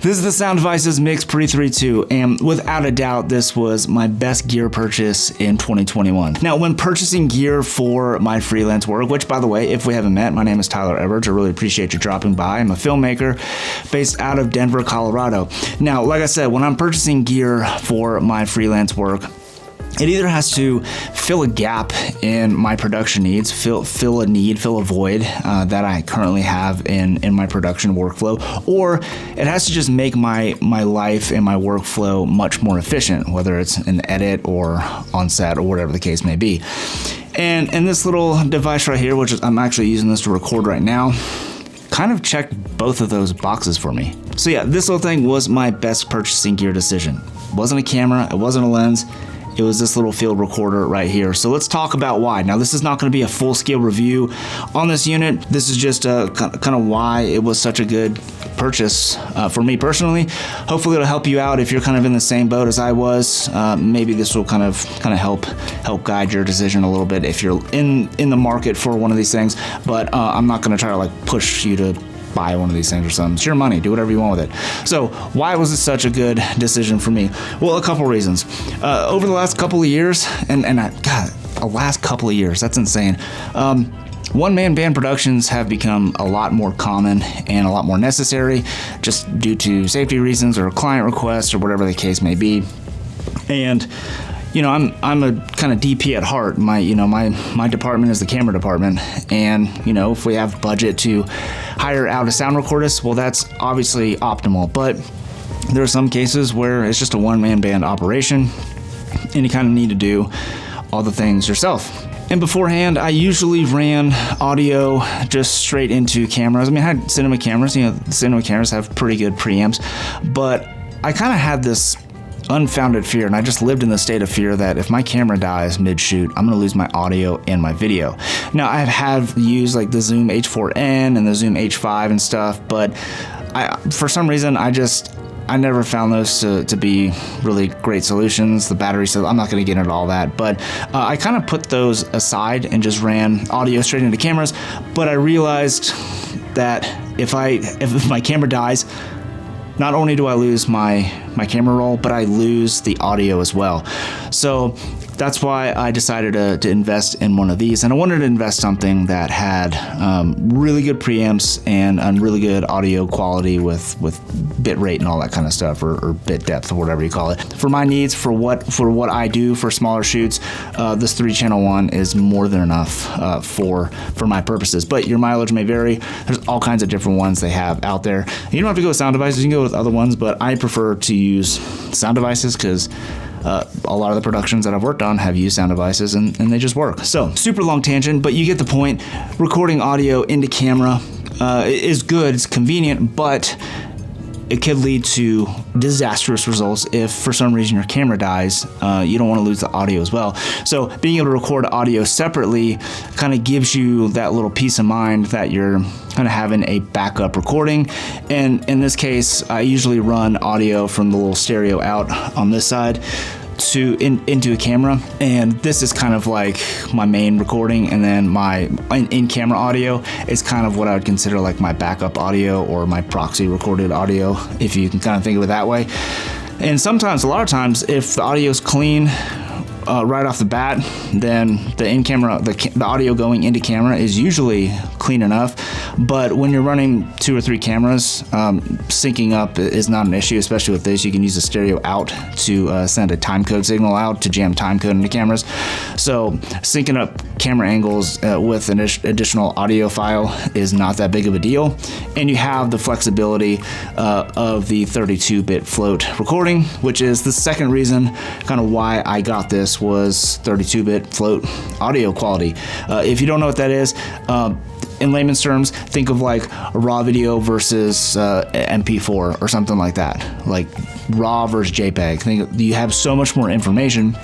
This is the Sound Devices Mix Pre 3.2, and without a doubt, this was my best gear purchase in 2021. Now, when purchasing gear for my freelance work, which by the way, if we haven't met, my name is Tyler Edwards. I really appreciate you dropping by. I'm a filmmaker based out of Denver, Colorado. Now, like I said, when I'm purchasing gear for my freelance work, it either has to fill a gap in my production needs, fill a void that I currently have in my production workflow, or it has to just make my life and my workflow much more efficient, whether it's an edit or on set or whatever the case may be. And this little device right here, which is, I'm actually using this to record right now, kind of checked both of those boxes for me. So yeah, this little thing was my best purchasing gear decision. It wasn't a camera, it wasn't a lens. It was this little field recorder right here. So let's talk about why. Now, this is not going to be a full-scale review on this unit. This is just kind of why it was such a good purchase for me personally. Hopefully, it'll help you out if you're kind of in the same boat as I was. Maybe this will kind of help guide your decision a little bit if you're in the market for one of these things. But I'm not going to try to like push you to buy one of these things or something. It's your money. Do whatever you want with it. So why was it such a good decision for me? Well, a couple reasons. Over the last couple of years, that's insane. One-man band productions have become a lot more common and a lot more necessary just due to safety reasons or client requests or whatever the case may be. And you know, I'm a kind of DP at heart. My department is the camera department, and you know, if we have budget to hire out a sound recordist, well, that's obviously optimal. But there are some cases where it's just a one-man band operation, and you kind of need to do all the things yourself. And beforehand, I usually ran audio just straight into cameras. I mean, I had cinema cameras. You know, the cinema cameras have pretty good preamps, but I kind of had this unfounded fear, and I just lived in the state of fear that if my camera dies mid-shoot, I'm going to lose my audio and my video. Now, I have used like the Zoom H4n and the Zoom H5 and stuff, but for some reason, I never found those to be really great solutions. The battery, so I'm not going to get into all that, but I kind of put those aside and just ran audio straight into cameras. But I realized that if my camera dies, not only do I lose my camera roll, but I lose the audio as well. So that's why I decided to invest in one of these. And I wanted to invest something that had really good preamps and really good audio quality with bit rate and all that kind of stuff, or bit depth or whatever you call it. For my needs, for what I do for smaller shoots, this 3-channel one is more than enough for my purposes. But your mileage may vary. There's all kinds of different ones they have out there. You don't have to go with Sound Devices, you can go with other ones, but I prefer to use Sound Devices because a lot of the productions that I've worked on have used Sound Devices and they just work. So super long tangent, but you get the point. Recording audio into camera is good, it's convenient, but it could lead to disastrous results if for some reason your camera dies. You don't want to lose the audio as well. So being able to record audio separately kind of gives you that little peace of mind that you're kind of having a backup recording. And in this case, I usually run audio from the little stereo out on this side into a camera, and this is kind of like my main recording, and then my in-camera audio is kind of what I would consider like my backup audio or my proxy recorded audio, if you can kind of think of it that way. And sometimes, a lot of times, if the audio is clean right off the bat, then the in-camera, the audio going into camera is usually clean enough. But when you're running 2 or 3 cameras, syncing up is not an issue, especially with this. You can use a stereo out to send a timecode signal out to jam timecode into cameras. So syncing up camera angles with an additional audio file is not that big of a deal. And you have the flexibility of the 32-bit float recording, which is the second reason kind of why I got this, was 32-bit float audio quality. If you don't know what that is, in layman's terms, think of like a raw video versus MP4 or something like that, like raw versus JPEG. You have so much more information.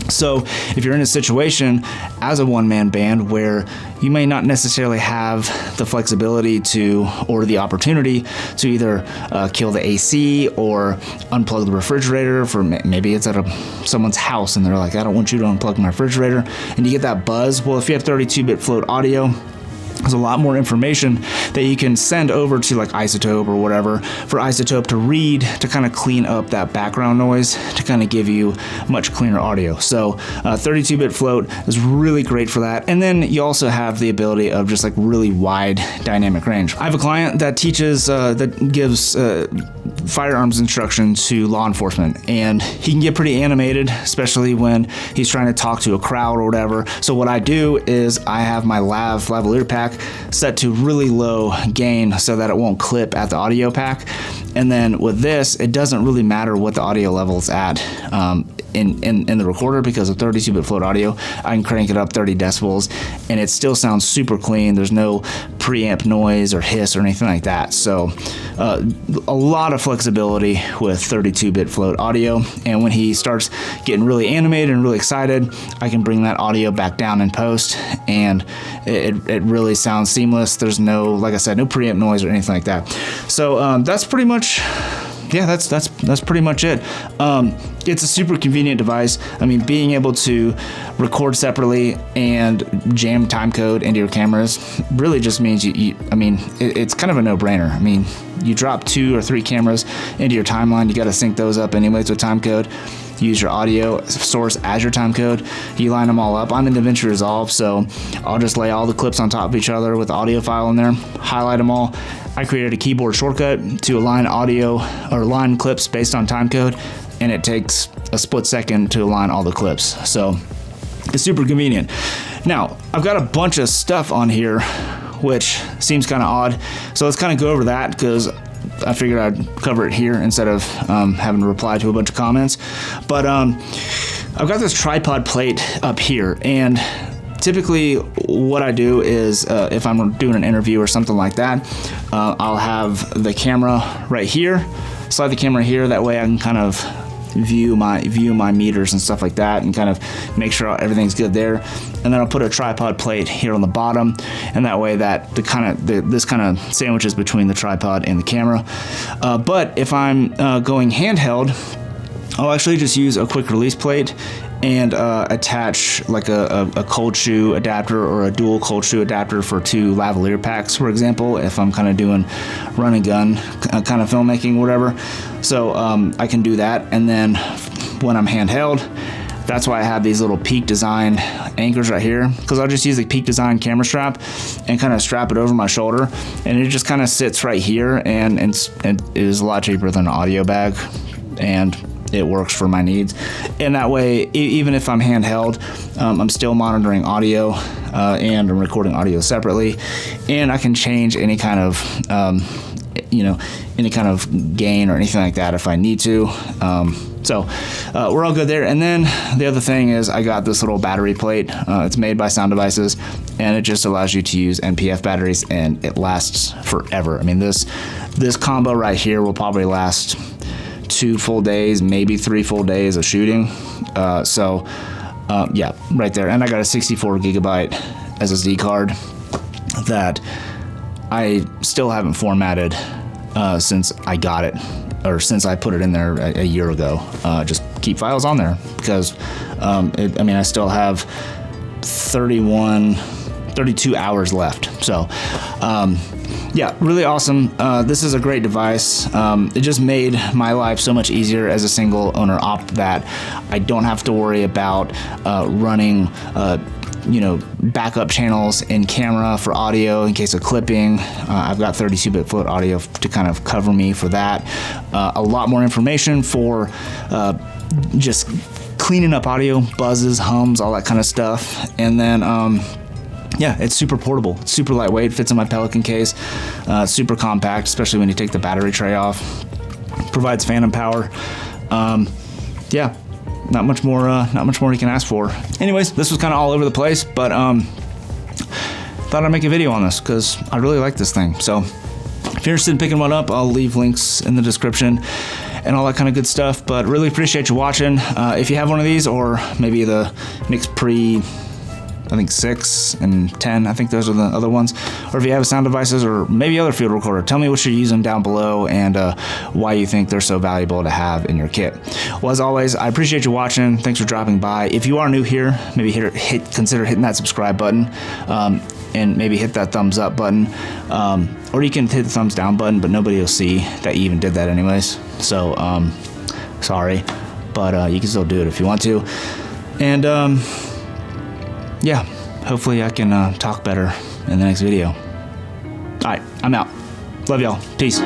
So if you're in a situation as a one-man band where you may not necessarily have the flexibility to, or the opportunity to either kill the AC or unplug the refrigerator, for maybe it's at someone's house and they're like, I don't want you to unplug my refrigerator, and you get that buzz. Well, if you have 32-bit float audio, There's a lot more information that you can send over to like Isotope or whatever for Isotope to read, to kind of clean up that background noise, to kind of give you much cleaner audio. So 32-bit float is really great for that. And then you also have the ability of just like really wide dynamic range. I have a client that teaches, that gives firearms instruction to law enforcement, and he can get pretty animated, especially when he's trying to talk to a crowd or whatever. So what I do is I have my lavalier pack set to really low gain so that it won't clip at the audio pack. And then with this, it doesn't really matter what the audio level is at in the recorder, because of 32-bit float audio, I can crank it up 30 decibels and it still sounds super clean. There's no preamp noise or hiss or anything like that. So a lot of flexibility with 32-bit float audio. And when he starts getting really animated and really excited, I can bring that audio back down in post, and it really sounds seamless. There's no, like I said, no preamp noise or anything like that. So that's pretty much, yeah, that's pretty much it. It's a super convenient device. I mean, being able to record separately and jam timecode into your cameras really just means it's kind of a no-brainer. I mean, you drop 2 or 3 cameras into your timeline, you got to sync those up anyways with timecode. Use your audio source as your timecode. You line them all up. I'm in DaVinci Resolve, so I'll just lay all the clips on top of each other with the audio file in there, highlight them all. I created a keyboard shortcut to align audio or align clips based on timecode, and it takes a split second to align all the clips. So it's super convenient. Now, I've got a bunch of stuff on here, which seems kind of odd. So let's kind of go over that, because I figured I'd cover it here instead of having to reply to a bunch of comments. But I've got this tripod plate up here, and typically what I do is if I'm doing an interview or something like that, I'll have the camera right here, slide the camera here, that way I can kind of view my meters and stuff like that, and kind of make sure everything's good there. And then I'll put a tripod plate here on the bottom, and that way that this kind of sandwiches between the tripod and the camera. But if I'm going handheld, I'll actually just use a quick release plate and attach like a cold shoe adapter or a dual cold shoe adapter for 2 lavalier packs, for example, if I'm kind of doing run and gun kind of filmmaking, whatever. So I can do that. And then when I'm handheld, that's why I have these little Peak Design anchors right here, because I'll just use the Peak Design camera strap and kind of strap it over my shoulder, and it just kind of sits right here, and it is a lot cheaper than an audio bag, and it works for my needs. And that way, even if I'm handheld, I'm still monitoring audio and I'm recording audio separately, and I can change any kind of any kind of gain or anything like that if I need to. So we're all good there. And then the other thing is I got this little battery plate. It's made by Sound Devices, and it just allows you to use NPF batteries, and it lasts forever. I mean, this combo right here will probably last 2 full days, maybe 3 full days of shooting. Yeah, right there. And I got a 64 gigabyte SSD card that I still haven't formatted since I got it, or since I put it in there a year ago. Just keep files on there, because I still have 32 hours left. So yeah, really awesome. This is a great device. It just made my life so much easier as a single owner op, that I don't have to worry about running backup channels in camera for audio in case of clipping. I've got 32-bit float audio to kind of cover me for that. A lot more information for just cleaning up audio, buzzes, hums, all that kind of stuff. And then yeah, it's super portable. It's super lightweight, fits in my Pelican case. Super compact, especially when you take the battery tray off. Provides phantom power. Yeah, not much more you can ask for. Anyways, this was kind of all over the place, but thought I'd make a video on this because I really like this thing. So if you're interested in picking one up, I'll leave links in the description and all that kind of good stuff. But really appreciate you watching. If you have one of these, or maybe the Nix Pre, I think 6 and 10, I think those are the other ones. Or if you have Sound Devices or maybe other field recorder, tell me what you're using down below and why you think they're so valuable to have in your kit. Well, as always, I appreciate you watching. Thanks for dropping by. If you are new here, maybe consider hitting that subscribe button. and maybe hit that thumbs up button, or you can hit the thumbs down button, but nobody will see that you even did that anyways. So sorry, but you can still do it if you want to. And yeah, hopefully I can talk better in the next video. All right, I'm out. Love y'all. Peace.